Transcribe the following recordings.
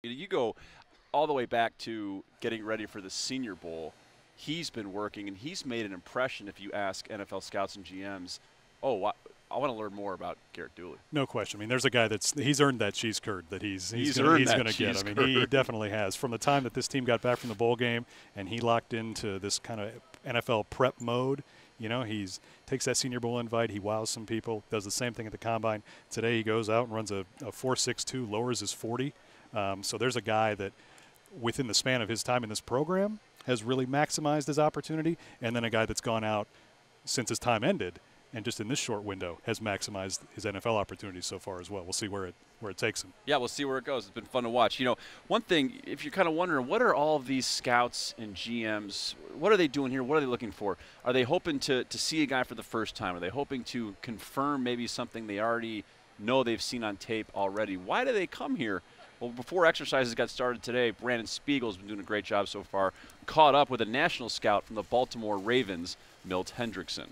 You go all the way back to getting ready for the Senior Bowl. He's been working, and he's made an impression. If you ask NFL scouts and GMs, oh, I want to learn more about Garrett Dooley. No question. I mean, there's a guy he's earned that cheese curd that he's earned going that to get. cheese I mean, curd. he definitely has. From the time that this team got back from the bowl game and he locked into this kind of NFL prep mode, he takes that Senior Bowl invite, he wows some people, does the same thing at the combine. Today he goes out and runs a 4.62, lowers his 40. So there's a guy that, within the span of his time in this program, has really maximized his opportunity, and then a guy that's gone out since his time ended and just in this short window has maximized his NFL opportunities so far as well. We'll see where it takes him. Yeah, we'll see where it goes. It's been fun to watch. One thing, if you're kind of wondering, what are all of these scouts and GMs, what are they doing here? What are they looking for? Are they hoping to see a guy for the first time? Are they hoping to confirm maybe something they already know they've seen on tape already? Why do they come here? Well, before exercises got started today, Brandon Spiegel's been doing a great job so far, caught up with a national scout from the Baltimore Ravens, Milt Hendrickson.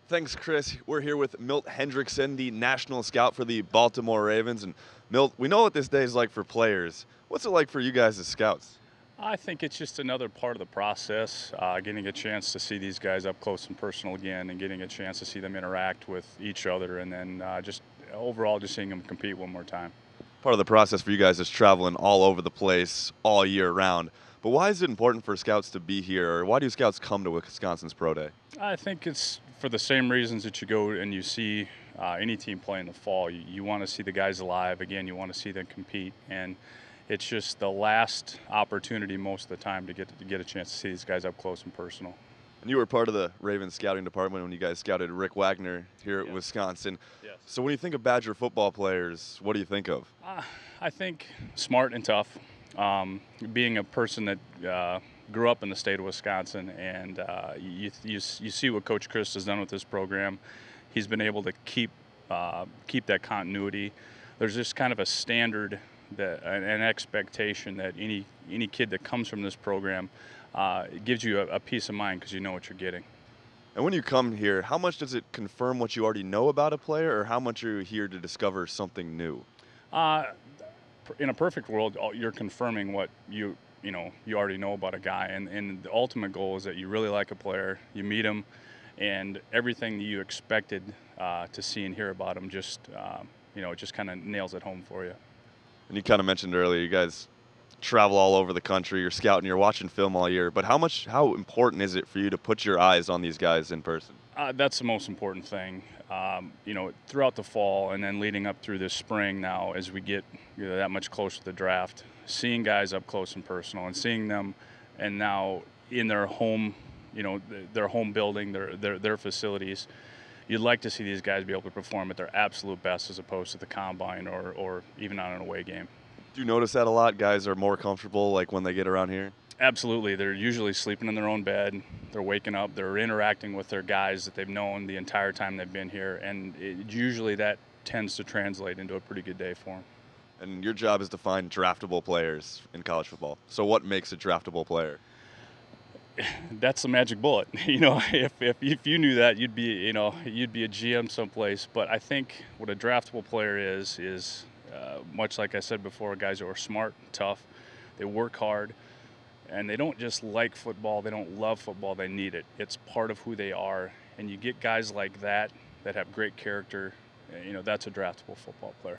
Thanks, Chris. We're here with Milt Hendrickson, the national scout for the Baltimore Ravens. And Milt, we know what this day is like for players. What's it like for you guys as scouts? I think it's just another part of the process, getting a chance to see these guys up close and personal again and getting a chance to see them interact with each other and then just overall just seeing them compete one more time. Part of the process for you guys is traveling all over the place all year round. But why is it important for scouts to be here, or why do scouts come to Wisconsin's Pro Day? I think it's for the same reasons that you go and you see any team play in the fall. You want to see the guys live. Again, you want to see them compete. And it's just the last opportunity most of the time to get a chance to see these guys up close and personal. And you were part of the Ravens scouting department when you guys scouted Rick Wagner here at Wisconsin. Yes. So when you think of Badger football players, what do you think of? I think smart and tough. Being a person that grew up in the state of Wisconsin, and you see what Coach Chryst has done with this program. He's been able to keep that continuity. There's just kind of a standard, an expectation that any kid that comes from this program gives you a peace of mind because you know what you're getting. And when you come here, how much does it confirm what you already know about a player, or how much are you here to discover something new? In a perfect world, you're confirming what you already know about a guy, and the ultimate goal is that you really like a player, you meet him, and everything that you expected to see and hear about him just it just kind of nails it home for you. And you kind of mentioned earlier, you guys travel all over the country, you're scouting, you're watching film all year, but how important is it for you to put your eyes on these guys in person? That's the most important thing. Throughout the fall and then leading up through this spring now, as we get that much closer to the draft, seeing guys up close and personal and seeing them, and now in their home, their home building, their facilities, you'd like to see these guys be able to perform at their absolute best as opposed to the combine or even on an away game. Do you notice that a lot? Guys are more comfortable like when they get around here? Absolutely. They're usually sleeping in their own bed. They're waking up. They're interacting with their guys that they've known the entire time they've been here. And usually that tends to translate into a pretty good day for them. And your job is to find draftable players in college football. So what makes a draftable player? That's the magic bullet. If you knew that, you'd be a GM someplace. But I think what a draftable player is much like I said before, guys who are smart, tough, they work hard. And they don't just like football, they don't love football, they need it. It's part of who they are. And you get guys like that have great character, that's a draftable football player.